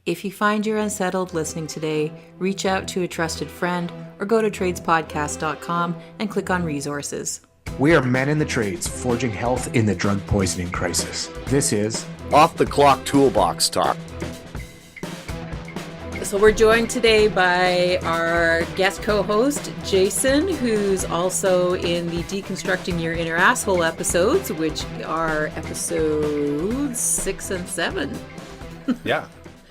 If you find you're unsettled listening today, reach out to a trusted friend or go to tradespodcast.com and click on resources. We are men in the trades, forging health in the drug poisoning crisis. This is Off the Clock Toolbox Talk. So we're joined today by our guest co-host, Jason, who's also in the Deconstructing Your Inner Asshole episodes, which are episodes 6 and 7. Yeah.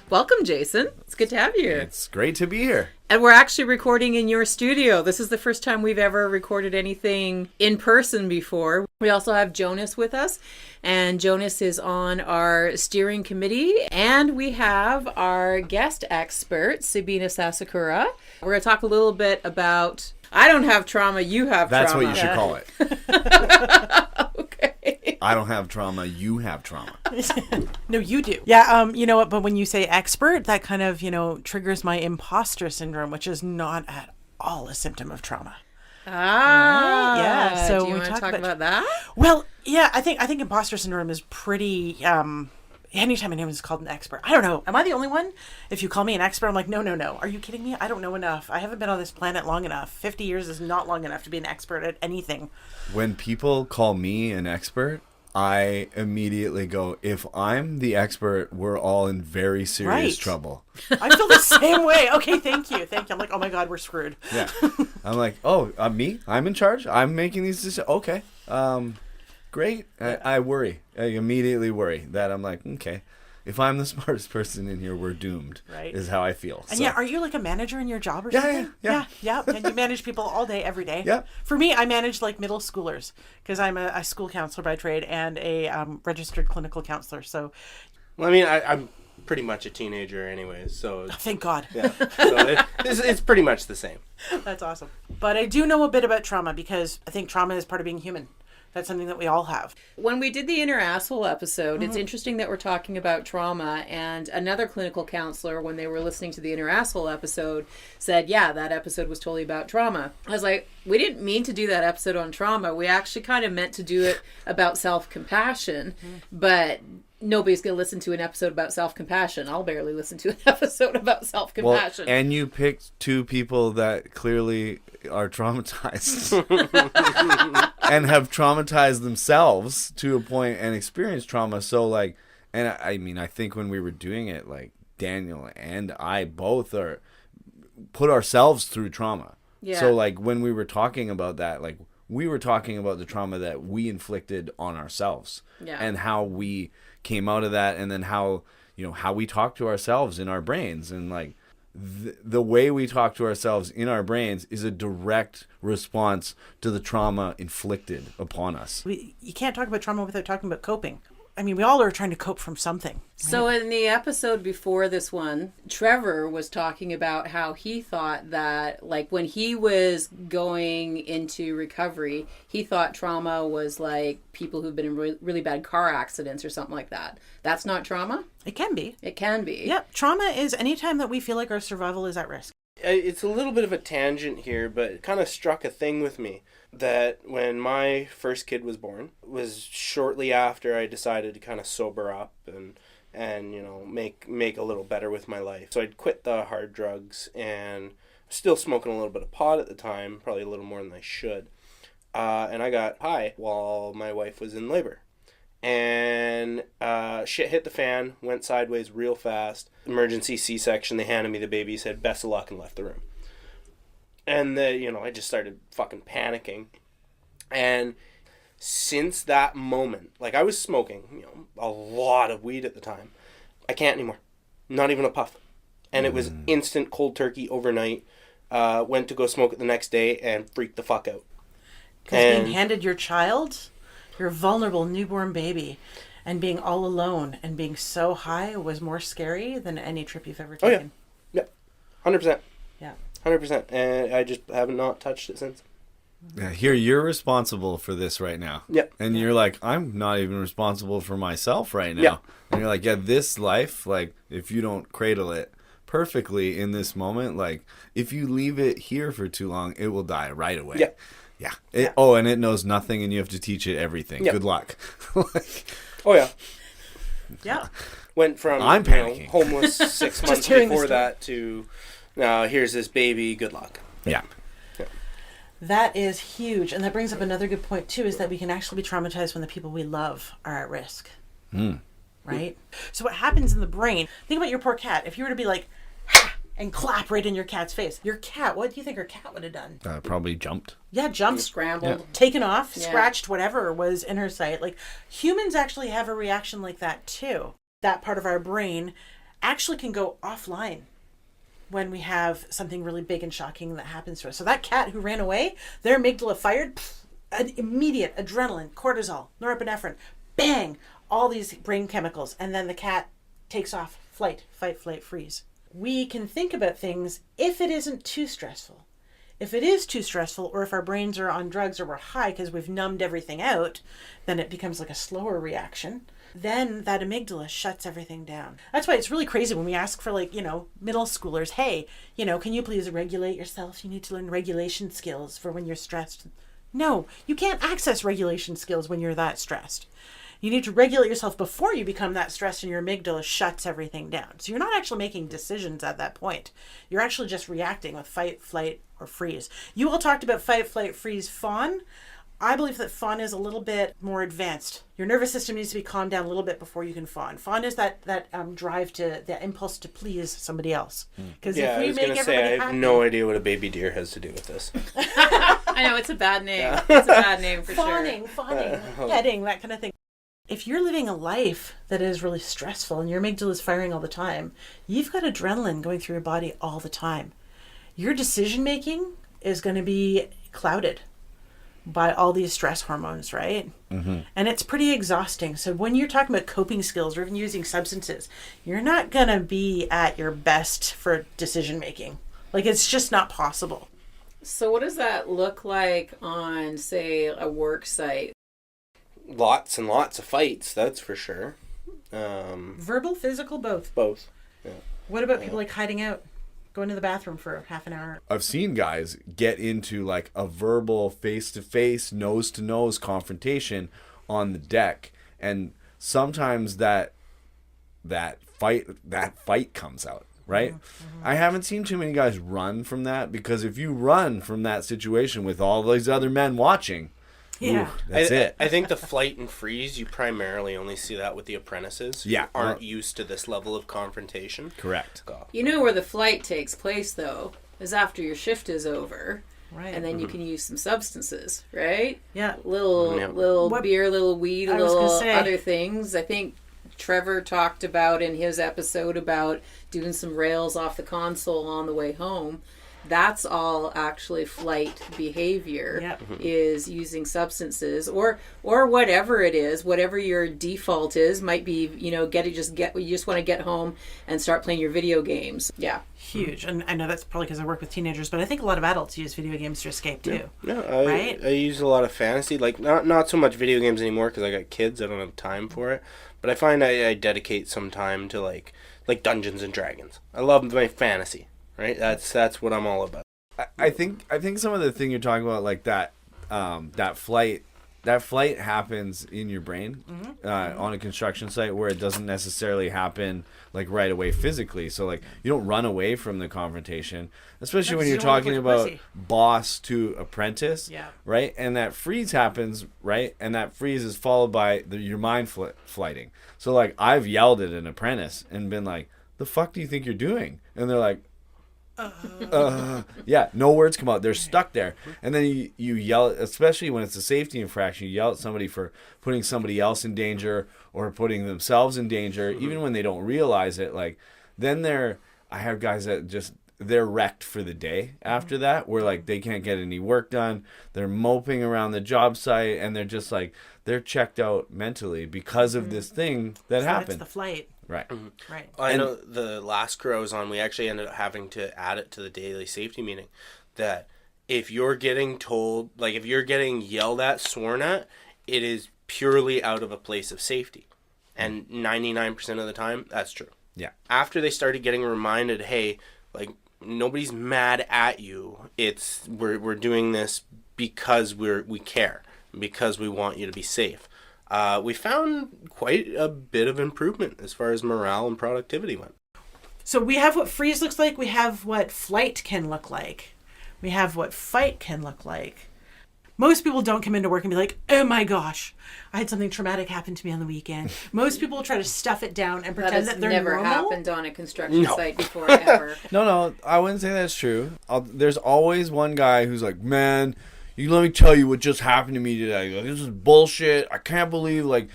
Welcome, Jason. It's good to have you here. It's great to be here. And we're actually recording in your studio. This is the first time we've ever recorded anything in person before. We also have Jonas with us, and Jonas is on our steering committee. And we have our guest expert, Sabine Sasakura. We're going to talk a little bit about, I don't have trauma, you have That's trauma. what you should call it. Okay. I don't have trauma, you have trauma. No, you do. Yeah, you know what, but when you say expert, that kind of, triggers my imposter syndrome, which is not at all a symptom of trauma. Ah. Right? Yeah. So do you we want to talk about that? Well, yeah, I think imposter syndrome is pretty anytime anyone is called an expert. I don't know. Am I the only one? If you call me an expert, I'm like, no. Are you kidding me? I don't know enough. I haven't been on this planet long enough. 50 years is not long enough to be an expert at anything. When people call me an expert, I immediately go, if I'm the expert, we're all in very serious trouble. I feel the same way. Okay, thank you. I'm like, oh my God, we're screwed. Yeah. I'm like, oh, me? I'm in charge? I'm making these decisions? Okay. Great. I worry. I immediately worry that I'm like, okay, if I'm the smartest person in here, we're doomed, right? Is how I feel. And yeah, are you like a manager in your job or something? Yeah. And you manage people all day, every day? Yeah. For me, I manage like middle schoolers because I'm a school counselor by trade and a registered clinical counselor. So, well, I mean, I'm pretty much a teenager anyways, so... Thank God. Yeah, so it's pretty much the same. That's awesome. But I do know a bit about trauma because I think trauma is part of being human. That's something that we all have. When we did the Inner Asshole episode, it's interesting that we're talking about trauma, and another clinical counselor, when they were listening to the Inner Asshole episode, said, yeah, that episode was totally about trauma. I was like, we didn't mean to do that episode on trauma. We actually kind of meant to do it about self-compassion, but nobody's going to listen to an episode about self-compassion. I'll barely listen to an episode about self-compassion. Well, and you picked two people that clearly are traumatized and have traumatized themselves to a point and experienced trauma. So like, and I mean, I think when we were doing it, like Daniel and I both put ourselves through trauma. Yeah. So like when we were talking about that, like we were talking about the trauma that we inflicted on ourselves and how we came out of that, and then how we talk to ourselves in our brains, and like the way we talk to ourselves in our brains is a direct response to the trauma inflicted upon us. You can't talk about trauma without talking about coping. I mean, we all are trying to cope from something. Right? So in the episode before this one, Trevor was talking about how he thought that, like, when he was going into recovery, he thought trauma was like people who've been in really bad car accidents or something like that. That's not trauma? It can be. It can be. Yeah, trauma is any time that we feel like our survival is at risk. It's a little bit of a tangent here, but it kind of struck a thing with me that when my first kid was born, was shortly after I decided to kind of sober up and make a little better with my life. So I'd quit the hard drugs and still smoking a little bit of pot at the time, probably a little more than I should. And I got high while my wife was in labor. And shit hit the fan, went sideways real fast. Emergency C-section, they handed me the baby, said best of luck, and left the room. And I just started fucking panicking. And since that moment, like I was smoking, a lot of weed at the time. I can't anymore. Not even a puff. And it was instant cold turkey overnight. Went to go smoke it the next day and freaked the fuck out. Because being handed your child, your vulnerable newborn baby, and being all alone and being so high was more scary than any trip you've ever taken. Oh, yeah. 100%. Yeah. 100%. And I just have not touched it since. Yeah, here, you're responsible for this right now. Yep. And you're like, I'm not even responsible for myself right now. Yep. And you're like, yeah, this life, like, if you don't cradle it perfectly in this moment, like, if you leave it here for too long, it will die right away. Yeah. Yeah. And it knows nothing, and you have to teach it everything. Yep. Good luck. Oh, yeah. Yeah. went from I'm panicking. homeless 6 months hearing the before story. that to now here's this baby. Good luck. Yeah. That is huge. And that brings up another good point, too, is that we can actually be traumatized when the people we love are at risk. Right? So what happens in the brain, think about your poor cat. If you were to be like, ha, and clap right in your cat's face, your cat, what do you think her cat would have done? Probably jumped. Yeah, jumped, Scrambled. taken off, Yeah. scratched, whatever was in her sight. Like, humans actually have a reaction like that, too. That part of our brain actually can go offline when we have something really big and shocking that happens to us. So that cat who ran away, their amygdala fired, an immediate adrenaline, cortisol, norepinephrine, bang, all these brain chemicals. And then the cat takes off, flight, fight, flight, freeze. We can think about things if it isn't too stressful. If it is too stressful, or if our brains are on drugs or we're high because we've numbed everything out, then it becomes like a slower reaction. Then that amygdala shuts everything down. That's why it's really crazy when we ask for, like, middle schoolers, hey, can you please regulate yourself? You need to learn regulation skills for when you're stressed. No, you can't access regulation skills when you're that stressed. You need to regulate yourself before you become that stressed and your amygdala shuts everything down. So you're not actually making decisions at that point. You're actually just reacting with fight, flight, or freeze. You all talked about fight, flight, freeze, fawn. I believe that fawn is a little bit more advanced. Your nervous system needs to be calmed down a little bit before you can fawn. Fawn is that drive to, the impulse to please somebody else. Because Yeah, I was going to say, I have no idea what a baby deer has to do with this. I know, it's a bad name. Yeah. It's a bad name for fawning, petting, that kind of thing. If you're living a life that is really stressful and your amygdala is firing all the time, you've got adrenaline going through your body all the time. Your decision making is going to be clouded by all these stress hormones, right? Mm-hmm. And it's pretty exhausting. So when you're talking about coping skills or even using substances, you're not going to be at your best for decision making. Like, it's just not possible. So what does that look like on, say, a work site? Lots and lots of fights, that's for sure. Verbal, physical, both. Both. Yeah. What about people like hiding out? Going to the bathroom for half an hour. I've seen guys get into like a verbal face-to-face, nose-to-nose confrontation on the deck, and sometimes that fight comes out, right? Mm-hmm. I haven't seen too many guys run from that, because if you run from that situation with all these other men watching, yeah, that's it. I think the flight and freeze, you primarily only see that with the apprentices who aren't used to this level of confrontation. Correct. You know where the flight takes place, though, is after your shift is over. Right. And then you can use some substances, right? Yeah. Little beer, little weed, little say. other things. I think Trevor talked about in his episode about doing some rails off the console on the way home. That's all actually flight behavior, is using substances or whatever it is, whatever your default is. Might be, you just want to get home and start playing your video games. Yeah. Huge. And I know that's probably because I work with teenagers, but I think a lot of adults use video games to escape too. Yeah, right? I use a lot of fantasy, like not so much video games anymore because I got kids. I don't have time for it. But I find I dedicate some time to like Dungeons and Dragons. I love my fantasy. Right, that's what I'm all about. I think some of the thing you're talking about, like that flight happens in your brain on a construction site, where it doesn't necessarily happen like right away physically. So like you don't run away from the confrontation, especially when you're talking about boss to apprentice, right? And that freeze happens, right? And that freeze is followed by your mind flighting. So like I've yelled at an apprentice and been like, "The fuck do you think you're doing?" And they're like, no words come out. They're stuck there. And then you yell, especially when it's a safety infraction, you yell at somebody for putting somebody else in danger or putting themselves in danger, even when they don't realize it. Like, then I have guys that they're wrecked for the day after that, where like they can't get any work done. They're moping around the job site, and they're just like, they're checked out mentally because of this thing that happened. It's the flight. Right. Mm-hmm. Right. I know the last crew I was on, we actually ended up having to add it to the daily safety meeting that if you're getting told, like if you're getting yelled at, sworn at, it is purely out of a place of safety. And 99% of the time, that's true. Yeah. After they started getting reminded, hey, like nobody's mad at you. It's we're doing this because we care, because we want you to be safe. we found quite a bit of improvement as far as morale and productivity went. So we have what freeze looks like. We have what flight can look like. We have what fight can look like. Most people don't come into work and be like, oh my gosh, I had something traumatic happen to me on the weekend. Most people try to stuff it down and pretend that they're never normal. happened on a construction site before, ever. No, I wouldn't say that's true. There's always one guy who's like, man, let me tell you what just happened to me today. Like, this is bullshit. I can't believe, like,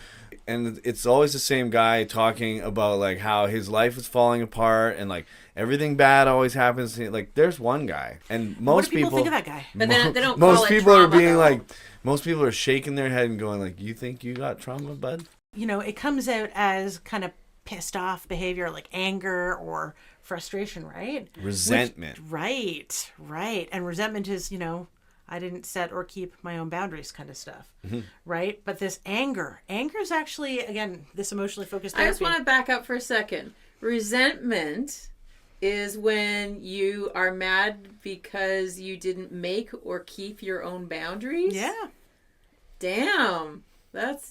and it's always the same guy talking about, like, how his life is falling apart and, like, everything bad always happens. Like, there's one guy. And most what do people think of that guy? But then they don't most call it people trauma, are being though. like, most people are shaking their head and going, like, you think you got trauma, bud? You know, it comes out as kind of pissed off behavior, like anger or frustration, right? Resentment. Right. And resentment is, I didn't set or keep my own boundaries kind of stuff, right? But this anger is actually, again, this emotionally focused therapy. I just want to back up for a second. Resentment is when you are mad because you didn't make or keep your own boundaries. Yeah. Damn.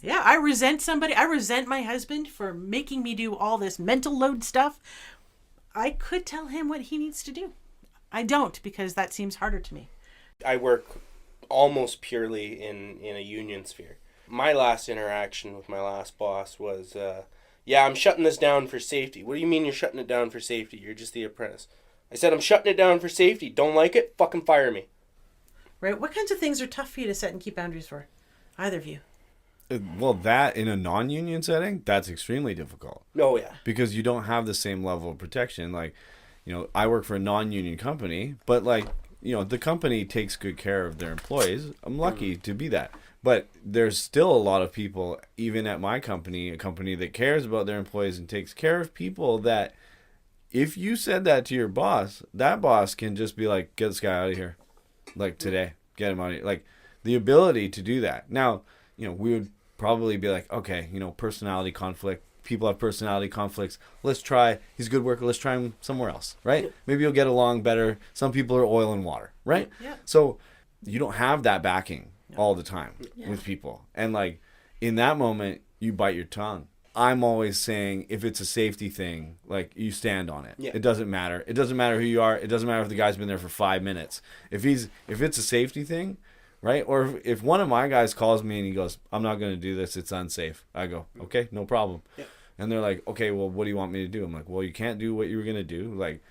Yeah, I resent somebody. I resent my husband for making me do all this mental load stuff. I could tell him what he needs to do. I don't, because that seems harder to me. I work almost purely in a union sphere. My last interaction with my last boss was, I'm shutting this down for safety. What do you mean you're shutting it down for safety? You're just the apprentice. I said, I'm shutting it down for safety. Don't like it? Fucking fire me. Right? What kinds of things are tough for you to set and keep boundaries for? Either of you. Well, that in a non-union setting, that's extremely difficult. Oh, yeah. Because you don't have the same level of protection. Like, I work for a non-union company, but, like, the company takes good care of their employees. I'm lucky to be that. But there's still a lot of people, even at my company, a company that cares about their employees and takes care of people, that if you said that to your boss, that boss can just be like, get this guy out of here. Like, today. Get him out of here. Like, the ability to do that. Now, we would probably be like, okay, personality conflict. People have personality conflicts. Let's try, he's a good worker, let's try him somewhere else, right? Maybe you'll get along better. Some people are oil and water, right? Yeah. So you don't have that backing all the time with people. And, like, in that moment, you bite your tongue. I'm always saying, if it's a safety thing, like, you stand on it. Yeah. It doesn't matter. It doesn't matter who you are. It doesn't matter if the guy's been there for 5 minutes. If it's a safety thing, right? Or if one of my guys calls me and he goes, I'm not going to do this, it's unsafe. I go, okay, no problem. Yeah. And they're like, okay, well, what do you want me to do? I'm like, well, you can't do what you were going to do. Like,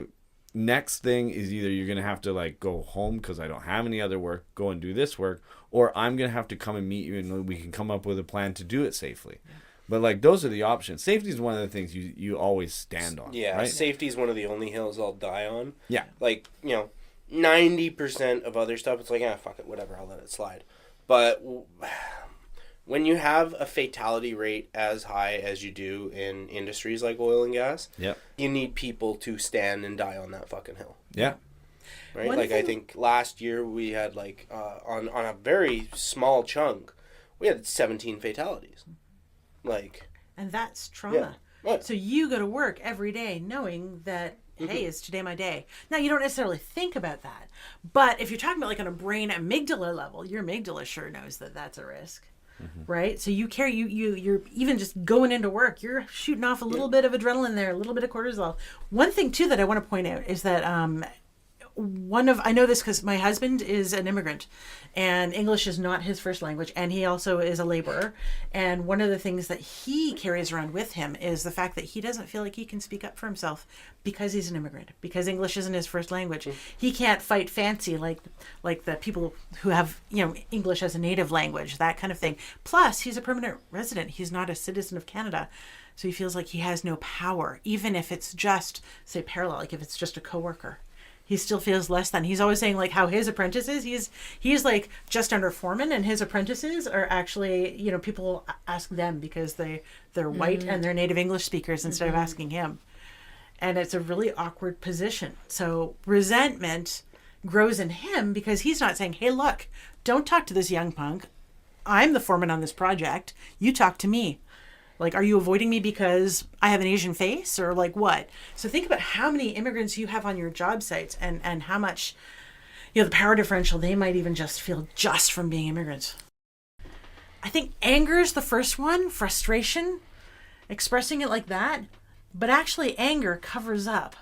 next thing is either you're going to have to, like, go home because I don't have any other work, go and do this work, or I'm going to have to come and meet you and we can come up with a plan to do it safely. Yeah. But, like, those are the options. Safety is one of the things you always stand on. Yeah, right? Safety is one of the only hills I'll die on. Yeah. Like, 90% of other stuff, it's like, fuck it, whatever, I'll let it slide. But when you have a fatality rate as high as you do in industries like oil and gas, you need people to stand and die on that fucking hill. Yeah. Right? I think last year we had, like, on a very small chunk, we had 17 fatalities. Like. And that's trauma. Yeah. Right. So you go to work every day knowing that, hey, is today my day? Now, you don't necessarily think about that. But if you're talking about, like, on a brain amygdala level, your amygdala sure knows that that's a risk. Right? So you're even just going into work, you're shooting off a little bit of adrenaline there, a little bit of cortisol. One thing, too, that I want to point out is that I know this because my husband is an immigrant and English is not his first language, and he also is a laborer. And one of the things that he carries around with him is the fact that he doesn't feel like he can speak up for himself because he's an immigrant, because English isn't his first language. He can't fight fancy like the people who have, English as a native language, that kind of thing. Plus, he's a permanent resident. He's not a citizen of Canada. So he feels like he has no power, even if it's just, say, parallel, like if it's just a coworker. He still feels less than. He's always saying, like, how his apprentices, he's like just under foreman, and his apprentices are actually, people ask them because they're white and they're native English speakers instead of asking him. And it's a really awkward position. So resentment grows in him because he's not saying, hey, look, don't talk to this young punk. I'm the foreman on this project. You talk to me. Like, are you avoiding me because I have an Asian face, or like what? So think about how many immigrants you have on your job sites and how much, the power differential they might even just feel just from being immigrants. I think anger is the first one, frustration, expressing it like that. But actually, anger covers up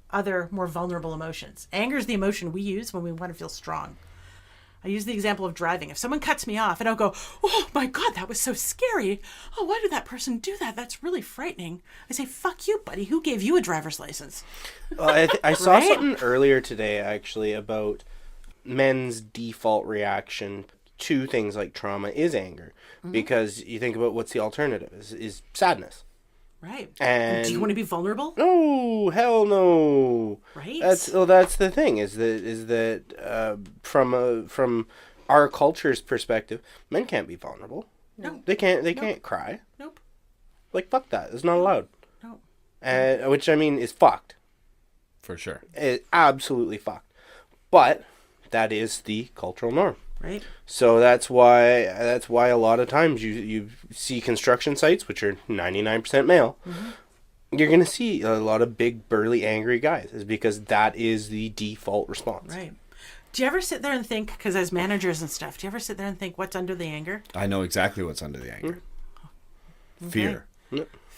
other more vulnerable emotions. Anger is the emotion we use when we want to feel strong. I use the example of driving. If someone cuts me off and I'll go, oh my God, that was so scary. Oh, why did that person do that? That's really frightening. I say, fuck you, buddy. Who gave you a driver's license? Well, I saw Right? something earlier today, actually, about men's default reaction to things like trauma is anger. Because you think about what's the alternative is sadness. Right. And do you want to be vulnerable? no, hell no. Right. That's the thing is that from our culture's perspective, men can't be vulnerable. No. They can't cry. Nope. Like fuck that. It's not allowed. No. Which I mean is fucked. For sure. It's absolutely fucked. But that is the cultural norm. Right. So that's why a lot of times you see construction sites which are 99% male. You're going to see a lot of big burly angry guys is because that is the default response. Right. Do you ever sit there and think, because as managers and stuff, do you ever sit there and think what's under the anger? I know exactly what's under the anger. Fear.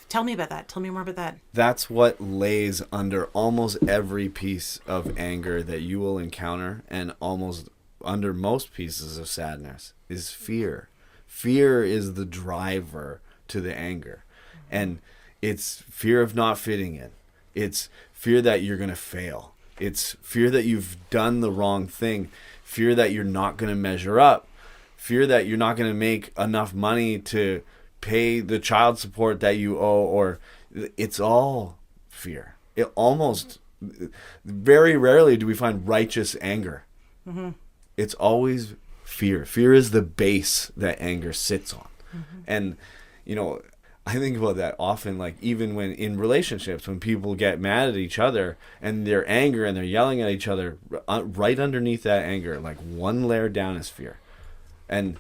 Tell me about that. Tell me more about that. That's what lays under almost every piece of anger that you will encounter, and almost under most pieces of sadness is fear. Fear is the driver to the anger. And it's fear of not fitting in. It's fear that you're going to fail. It's fear that you've done the wrong thing. Fear that you're not going to measure up. Fear that you're not going to make enough money to pay the child support that you owe. Or it's all fear. It almost, very rarely do we find righteous anger. It's always fear. Fear is the base that anger sits on. And, you know, I think about that often, like even when in relationships, when people get mad at each other and they're angry and they're yelling at each other, right underneath that anger, like one layer down is fear. And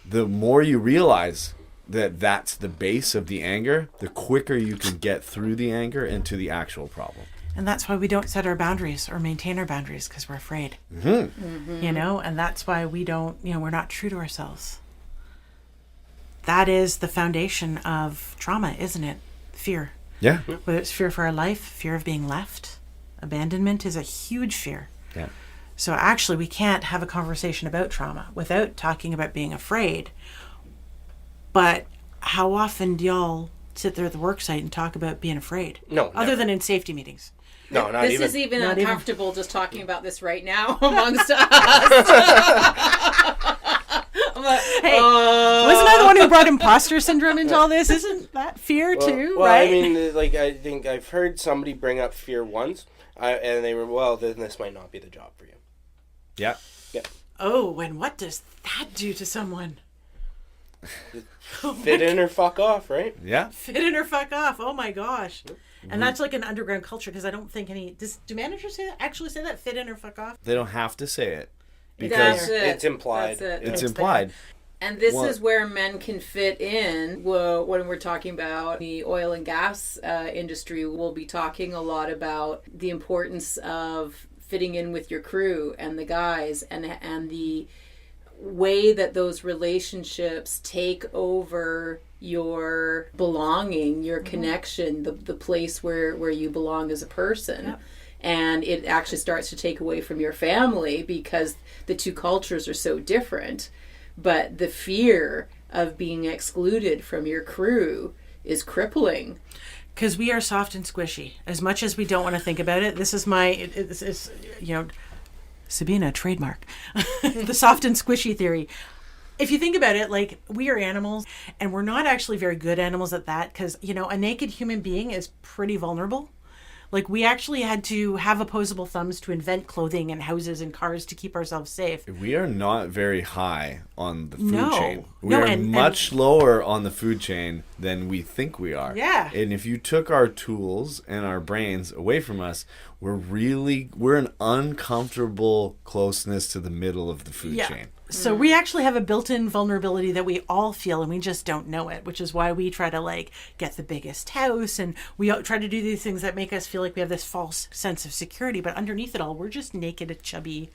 the more you realize that that's the base of the anger, the quicker you can get through the anger into the actual problem. And that's why we don't set our boundaries or maintain our boundaries, because we're afraid. You know, and that's why we don't, you know, we're not true to ourselves. That is the foundation of trauma, isn't it? Fear. Yeah. Whether it's fear for our life, fear of being left. Abandonment is a huge fear. Yeah. So actually, we can't have a conversation about trauma without talking about being afraid. But how often do y'all sit there at the work site and talk about being afraid? No, Other never. than in safety meetings. No, not This even. is even Not even. uncomfortable just talking about this right now amongst us. I'm like, Hey, wasn't I the one who brought imposter syndrome into all this? Isn't that fear too, well, right? I mean, like I think I've heard somebody bring up fear once, and they were, well, then this might not be the job for you. Yeah. Yeah. Oh, and what does that do to someone? Fit in or fuck off, right? Yeah. Fit in or fuck off. Oh my gosh. And that's like an underground culture, because I don't think do managers actually say that? Fit in or fuck off? They don't have to say it. That's it. It's implied. That's it. It's implied. And this Well- is where men can fit in. Well, when we're talking about the oil and gas industry, we'll be talking a lot about the importance of fitting in with your crew and the guys, and the way that those relationships take over your belonging, your connection, the place where you belong as a person. Yep. And it actually starts to take away from your family because the two cultures are so different. But the fear of being excluded from your crew is crippling. Because we are soft and squishy. As much as we don't want to think about it, this is it's you know, Sabine, trademark. The soft and squishy theory. If you think about it, like, we are animals, and we're not actually very good animals at that, because, you know, a naked human being is pretty vulnerable. Like, we actually had to have opposable thumbs to invent clothing and houses and cars to keep ourselves safe. We are not very high on the food No. chain. We No, are and- much lower on the food chain than we think we are. Yeah. And if you took our tools and our brains away from us, we're an uncomfortable closeness to the middle of the food chain. So we actually have a built-in vulnerability that we all feel, and we just don't know it, which is why we try to, like, get the biggest house, and we try to do these things that make us feel like we have this false sense of security. But underneath it all, we're just naked, chubby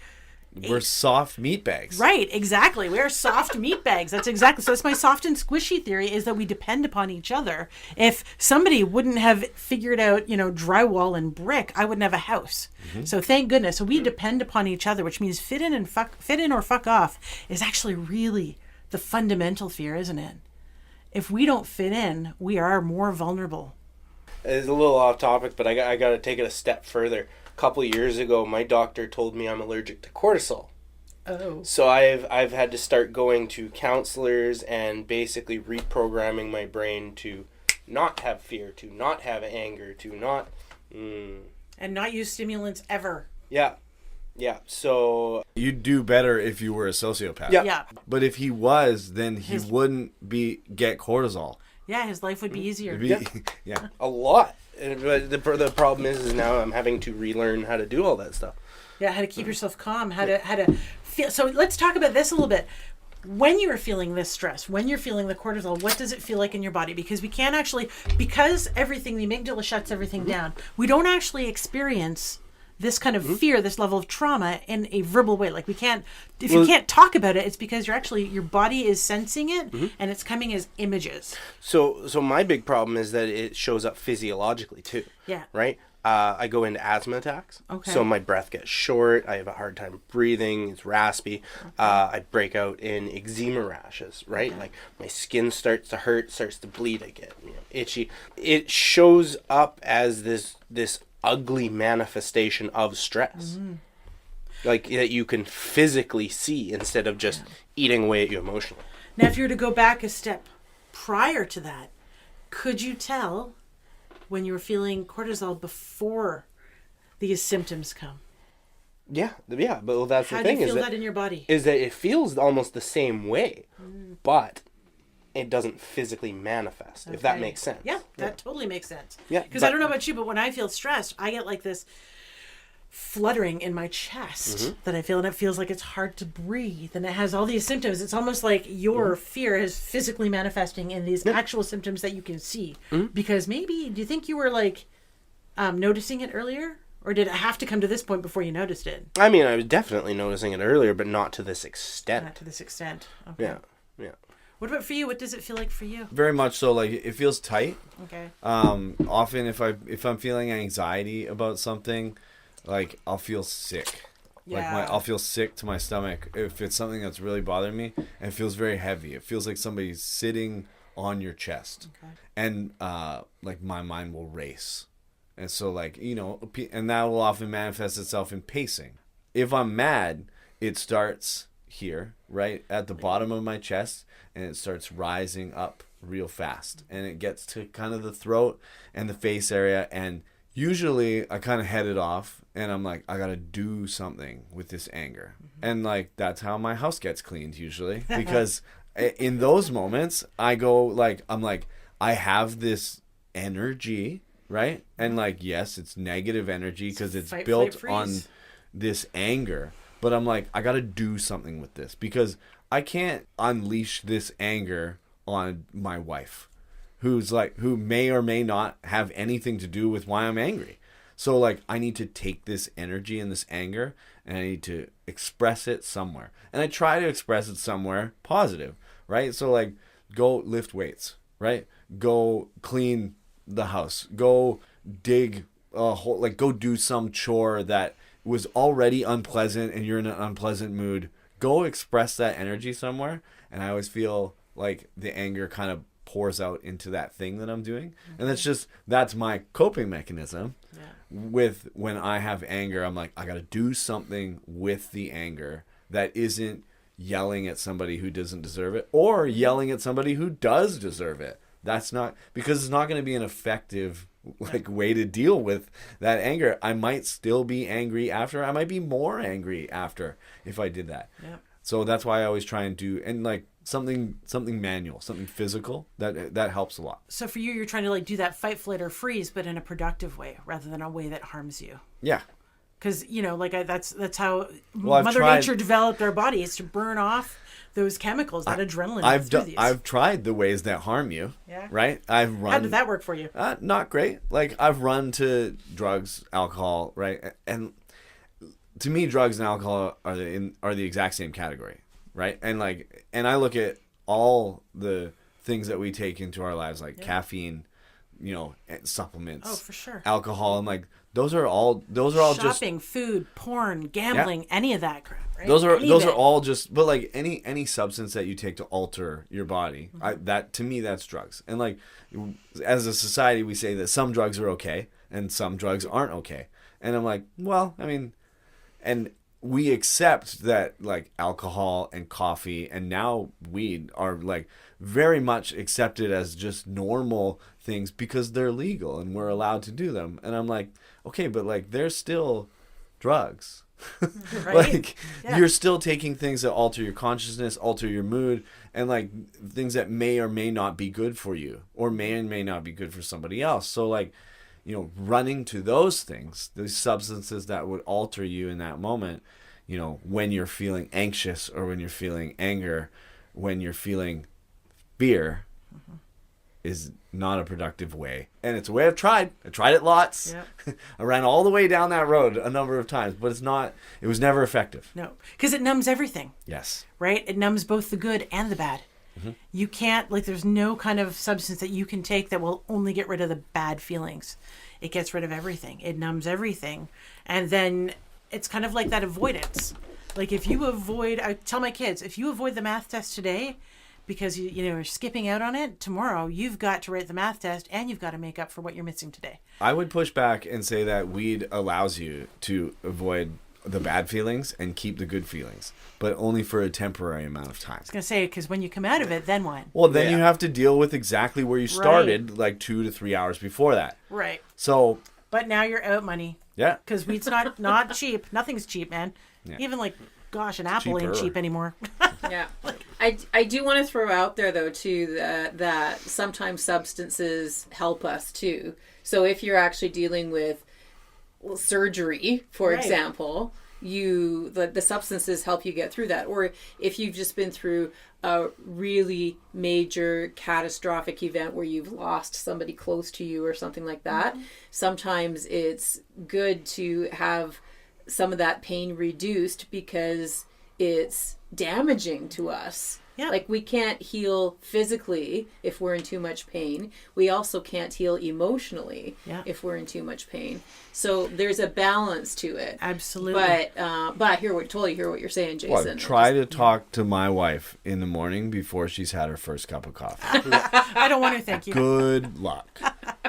we're soft meat bags. Right, exactly. We're soft meat bags. That's exactly. So that's my soft and squishy theory, is that we depend upon each other. If somebody wouldn't have figured out, drywall and brick, I wouldn't have a house. So thank goodness. So we depend upon each other, which means fit in or fuck off is actually really the fundamental fear, isn't it? If we don't fit in, we are more vulnerable. It's a little off topic, but I got to take it a step further. A couple of years ago, my doctor told me I'm allergic to cortisol. Oh. So I've had to start going to counselors and basically reprogramming my brain to not have fear, to not have anger, to not... And not use stimulants ever. Yeah. So... You'd do better if you were a sociopath. Yeah. But if he was, then he wouldn't get cortisol. Yeah, his life would be easier. Yeah. A lot. But the problem is now I'm having to relearn how to do all that stuff. Yeah, how to keep yourself calm, how to feel. So let's talk about this a little bit. When you are feeling this stress, when you're feeling the cortisol, what does it feel like in your body? Because we can't actually, because the amygdala shuts everything down, we don't actually experience this kind of fear, this level of trauma in a verbal way. Like we can't, if you can't talk about it, it's because your body is sensing it and it's coming as images. So my big problem is that it shows up physiologically too. Yeah. Right? I go into asthma attacks. Okay. So my breath gets short. I have a hard time breathing. It's raspy. Okay. I break out in eczema rashes, right? Okay. Like my skin starts to hurt, starts to bleed. I get itchy. It shows up as this ugly manifestation of stress. Like that you can physically see instead of just eating away at you emotionally. Now, if you were to go back a step prior to that, could you tell when you were feeling cortisol before these symptoms come? Yeah, but that's How the do thing. you feel that in your body? Is that it feels almost the same way, but it doesn't physically manifest, if that makes sense. Yeah, that totally makes sense. Yeah, because I don't know about you, but when I feel stressed, I get like this fluttering in my chest that I feel, and it feels like it's hard to breathe, and it has all these symptoms. It's almost like your fear is physically manifesting in these actual symptoms that you can see. Because maybe, do you think you were like noticing it earlier? Or did it have to come to this point before you noticed it? I mean, I was definitely noticing it earlier, but not to this extent. Not to this extent. Okay. Yeah. What about for you? What does it feel like for you? Very much so. Like it feels tight. Okay. Often if I'm feeling anxiety about something, like I'll feel sick. Yeah. I'll feel sick to my stomach if it's something that's really bothering me, and it feels very heavy. It feels like somebody's sitting on your chest. Okay. And like my mind will race. And so like, and that will often manifest itself in pacing. If I'm mad, it starts here, right at the bottom of my chest, and it starts rising up real fast, and it gets to kind of the throat and the face area, and usually I kind of head it off, and I'm like, I gotta do something with this anger. And like that's how my house gets cleaned usually, because in those moments I go like, I'm like, I have this energy, right? And like, yes, it's negative energy because it's built on this anger, but I'm like, I gotta do something with this, because I can't unleash this anger on my wife, who may or may not have anything to do with why I'm angry. So like, I need to take this energy and this anger, and I need to express it somewhere. And I try to express it somewhere positive, right? So like, go lift weights, right? Go clean the house. Go dig a hole, like go do some chore that was already unpleasant and you're in an unpleasant mood. Go express that energy somewhere. And I always feel like the anger kind of pours out into that thing that I'm doing. And that's my coping mechanism. With when I have anger, I'm like, I got to do something with the anger that isn't yelling at somebody who doesn't deserve it, or yelling at somebody who does deserve it. That's not, because it's not going to be an effective way to deal with that anger. I might still be angry after. I might be more angry after if I did that. Yeah. So that's why I always try and do, and like something manual, something physical, that helps a lot. So for you, you're trying to like do that fight, flight, or freeze, but in a productive way rather than a way that harms you. Yeah. Because that's how Mother Nature developed our body, is to burn off those chemicals, that adrenaline. I've tried the ways that harm you. Yeah. Right. I've run. How did that work for you? Not great. Like I've run to drugs, alcohol, right, and to me, drugs and alcohol are the exact same category, right? And I look at all the things that we take into our lives, like caffeine, supplements. Oh, for sure. Alcohol, and those are all shopping, food, porn, gambling, any of that crap, right? Those are all just, but any substance that you take to alter your body, that to me, that's drugs. And as a society, we say that some drugs are okay and some drugs aren't okay. And I'm like, well, I mean, and we accept that alcohol and coffee and now weed are very much accepted as just normal things because they're legal and we're allowed to do them. And I'm like, okay, but they're still drugs. Right? You're still taking things that alter your consciousness, alter your mood, and things that may or may not be good for you or may not be good for somebody else. So running to those things, those substances that would alter you in that moment, when you're feeling anxious or when you're feeling anger, when you're feeling fear, is not a productive way. And it's a way I've tried. I tried it lots. Yeah. I ran all the way down that road a number of times, but it was never effective. No, because it numbs everything. Yes. Right? It numbs both the good and the bad. Mm-hmm. You can't, there's no kind of substance that you can take that will only get rid of the bad feelings. It gets rid of everything. It numbs everything. And then it's kind of like that avoidance. If you avoid, I tell my kids, if you avoid the math test today because you're skipping out on it, tomorrow you've got to write the math test and you've got to make up for what you're missing today. I would push back and say that weed allows you to avoid the bad feelings and keep the good feelings, but only for a temporary amount of time. I was going to say, because when you come out of it, then what? Well, then you have to deal with exactly where you started, 2 to 3 hours before that. Right. So. But now you're out money. Yeah. Because weed's not cheap. Nothing's cheap, man. Yeah. Even an apple ain't cheap anymore. Yeah. I do want to throw out there, though, too, that sometimes substances help us, too. So if you're actually dealing with surgery, for example, the substances help you get through that. Or if you've just been through a really major catastrophic event where you've lost somebody close to you or something like that, sometimes it's good to have some of that pain reduced because it's damaging to us. Yeah. We can't heal physically if we're in too much pain. We also can't heal emotionally if we're in too much pain. So there's a balance to it. Absolutely. But I totally hear what you're saying, Jason. Well, try to talk to my wife in the morning before she's had her first cup of coffee. I don't want to, thank you. Good luck.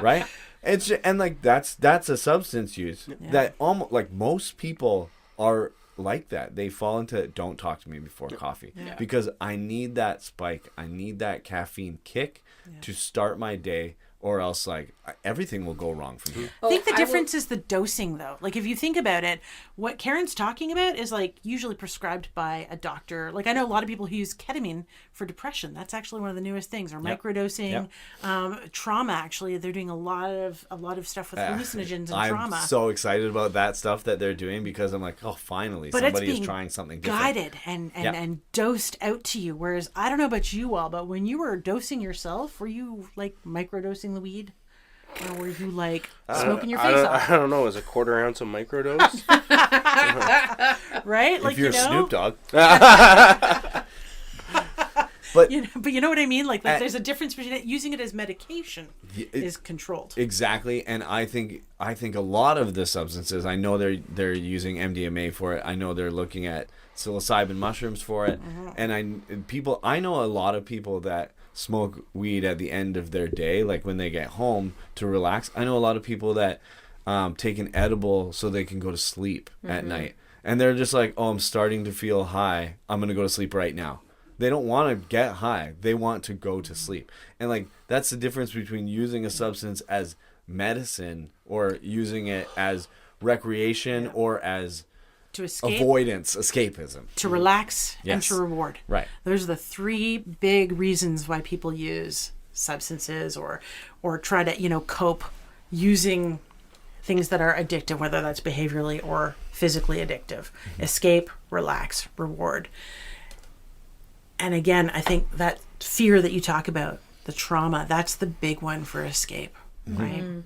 Right? It's that's a substance use that almost most people are like that. They fall into don't talk to me before coffee because I need that spike. I need that caffeine kick to start my day, or else everything will go wrong from here. I think the difference is the dosing, though. If you think about it, what Karen's talking about is usually prescribed by a doctor. I know a lot of people who use ketamine for depression. That's actually one of the newest things. Or microdosing, trauma. Actually, they're doing a lot of stuff with hallucinogens and trauma. I'm so excited about that stuff that they're doing because I'm like, oh, finally, somebody is trying something different. Guided and dosed out to you. Whereas I don't know about you all, but when you were dosing yourself, were you microdosing the weed? Or were you smoking your face off? I don't know. Is a quarter ounce a microdose? Right? If you're Snoop Dogg. But you know what I mean? There's a difference between it. Using it as medication is controlled. Exactly. And I think a lot of the substances, I know they're using MDMA for it. I know they're looking at psilocybin mushrooms for it. Mm-hmm. And I know a lot of people that smoke weed at the end of their day, when they get home to relax. I know a lot of people that take an edible so they can go to sleep at night. And they're just oh, I'm starting to feel high. I'm going to go to sleep right now. They don't want to get high. They want to go to sleep. And that's the difference between using a substance as medicine or using it as recreation or as to escape, avoidance, escapism, to relax, and to reward. Right. Those are the three big reasons why people use substances or try to cope using things that are addictive, whether that's behaviorally or physically addictive. Escape, relax, reward. And again, I think that fear that you talk about, the trauma, that's the big one for escape, right?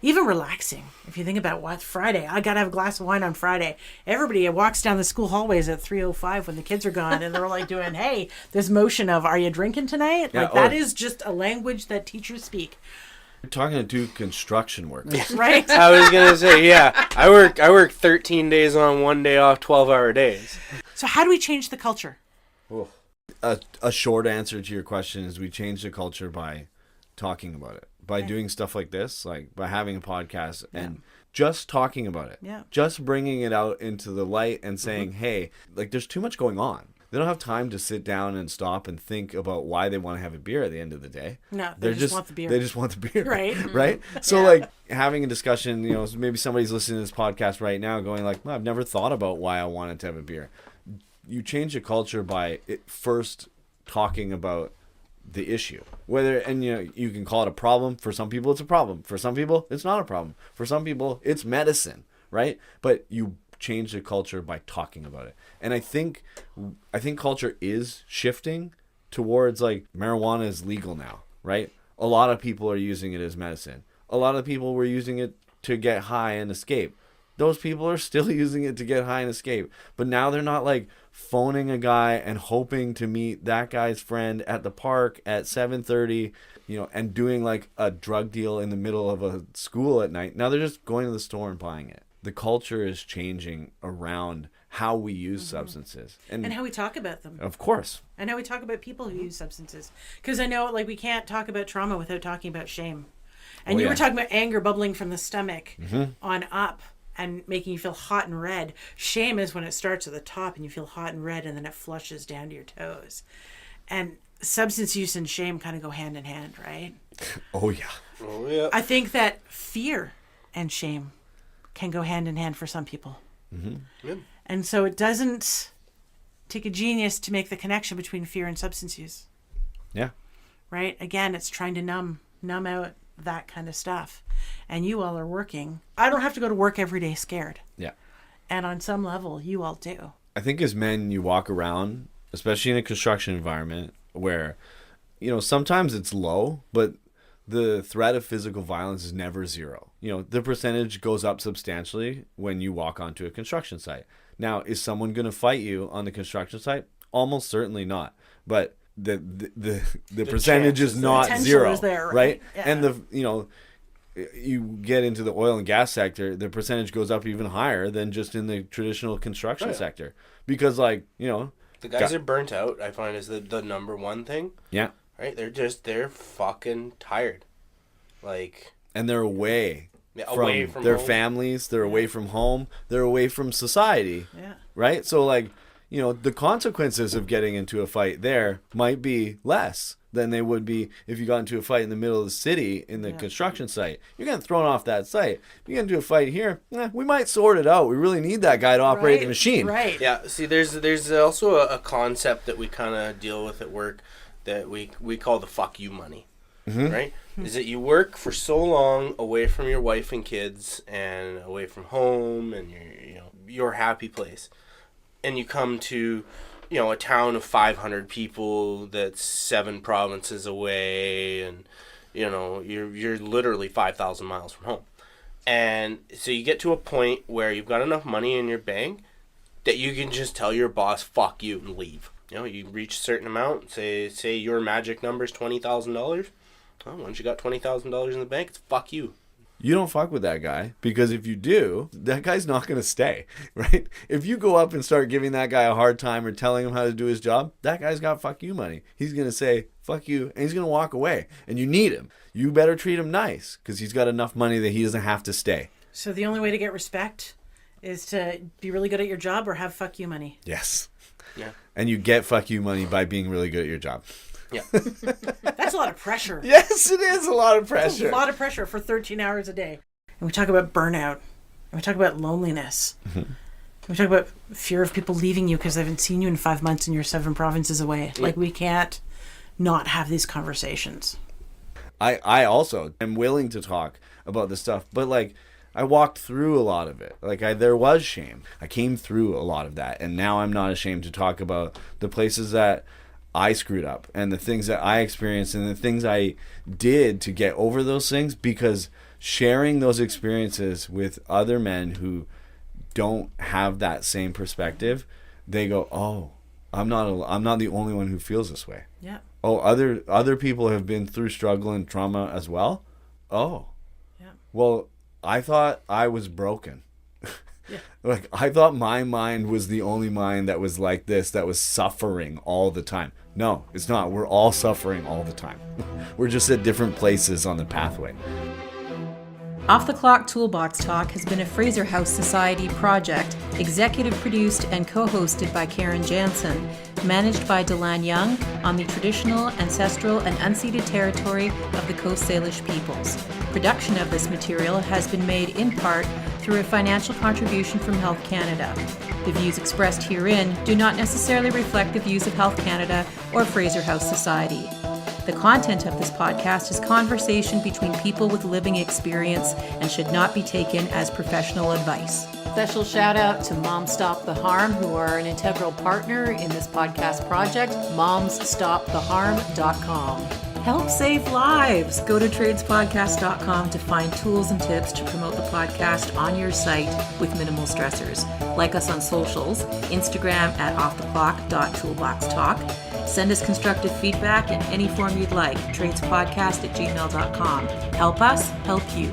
even relaxing. If you think about what Friday, I got to have a glass of wine on Friday. Everybody walks down the school hallways at 3:05 when the kids are gone, and they're like doing, hey, this motion of, are you drinking tonight? Yeah, Like that is just a language that teachers speak. You're talking to two construction workers. Right? I was gonna say, yeah, I work 13 days on, 1 day off, 12-hour days. So how do we change the culture? A short answer to your question is we change the culture by talking about it, by doing stuff like this, like by having a podcast and just talking about it, just bringing it out into the light and saying, hey, like there's too much going on. They don't have time to sit down and stop and think about why they want to have a beer at the end of the day. No, they just want the beer. They just want the beer. Right. Right? So like having a discussion, you know, maybe somebody's listening to this podcast right now going like, well, I've never thought about why I wanted to have a beer. You change the culture by first talking about the issue. Whether, and you know, you can call it a problem. For some people, it's a problem. For some people, it's not a problem. For some people, it's medicine, right? But you change the culture by talking about it. And I think culture is shifting towards like marijuana is legal now, right? A lot of people are using it as medicine. A lot of people were using it to get high and escape. Those people are still using it to get high and escape. But now they're not like phoning a guy and hoping to meet that guy's friend at the park at 7:30, you know, and doing like a drug deal in the middle of a school at night. Now they're just going to the store and buying it. The culture is changing around how we use substances. And how we talk about them. Of course. And how we talk about people who use substances. Because I know, like, we can't talk about trauma without talking about shame. And you were talking about anger bubbling from the stomach on up and making you feel hot and red. Shame is when it starts at the top and you feel hot and red and then it flushes down to your toes. And substance use and shame kind of go hand in hand, right? Oh, yeah. Oh, yeah. I think that fear and shame can go hand in hand for some people. Yeah. And so it doesn't take a genius to make the connection between fear and substance use. Yeah. Right? Again, it's trying to numb out that kind of stuff. And you all are working. I don't have to go to work every day scared. Yeah. And on some level, you all do. I think as men, you walk around, especially in a construction environment where, you know, sometimes it's low, but the threat of physical violence is never zero. You know, the percentage goes up substantially when you walk onto a construction site. Now, is someone going to fight you on the construction site? Almost certainly not. But the percentage is not zero, is there, right? Yeah. And you get into the oil and gas sector, the percentage goes up even higher than just in the traditional construction sector. Because, like, you know, the guys are burnt out, I find, is the number one thing. Yeah. Right? They're fucking tired. Like, and they're away from their home. families, they're away from home, they're away from society. Yeah. Right? So, like, you know, the consequences of getting into a fight there might be less than they would be if you got into a fight in the middle of the city in the construction site. You're getting thrown off that site. If you get into a fight here, we might sort it out. We really need that guy to operate the machine. Right. Yeah. See, there's also a concept that we kind of deal with at work that we call the fuck you money. Right? Is that you work for so long away from your wife and kids and away from home and your happy place. And you come to, you know, a town of 500 people that's 7 provinces away, and you know you're literally 5,000 miles from home. And so you get to a point where you've got enough money in your bank that you can just tell your boss fuck you and leave. You know, you reach a certain amount, say your magic number is $20,000. Well, once you got $20,000 in the bank, it's fuck you. You don't fuck with that guy, because if you do, that guy's not going to stay, right? If you go up and start giving that guy a hard time or telling him how to do his job, that guy's got fuck you money. He's going to say fuck you, and he's going to walk away, and you need him. You better treat him nice, because he's got enough money that he doesn't have to stay. So the only way to get respect is to be really good at your job or have fuck you money. Yes. Yeah. And you get fuck you money by being really good at your job. Yeah. That's a lot of pressure. Yes, it is a lot of pressure. That's a lot of pressure for 13 hours a day. And we talk about burnout. And we talk about loneliness. We talk about fear of people leaving you because they haven't seen you in 5 months and you're 7 provinces away. Like, we can't not have these conversations. I also am willing to talk about this stuff, but like, I walked through a lot of it. Like, there was shame. I came through a lot of that, and now I'm not ashamed to talk about the places that I screwed up and the things that I experienced and the things I did to get over those things, because sharing those experiences with other men who don't have that same perspective, they go, oh, I'm not the only one who feels this way. Yeah. Oh, other people have been through struggle and trauma as well. Oh, Yeah. well, I thought I was broken. Yeah. Like, I thought my mind was the only mind that was like this, that was suffering all the time. No, it's not. We're all suffering all the time. We're just at different places on the pathway. Off the Clock Toolbox Talk has been a Fraser House Society project, executive produced and co-hosted by Karen Jansen, managed by Delan Young on the traditional, ancestral, and unceded territory of the Coast Salish peoples. Production of this material has been made in part through a financial contribution from Health Canada. The views expressed herein do not necessarily reflect the views of Health Canada or Fraser House Society. The content of this podcast is conversation between people with living experience and should not be taken as professional advice. Special shout out to Moms Stop the Harm, who are an integral partner in this podcast project, momsstoptheharm.com. Help save lives. Go to tradespodcast.com to find tools and tips to promote the podcast on your site with minimal stressors. Like us on socials, Instagram at offtheclock.toolboxtalk. Send us constructive feedback in any form you'd like. tradespodcast@gmail.com. Help us, help you.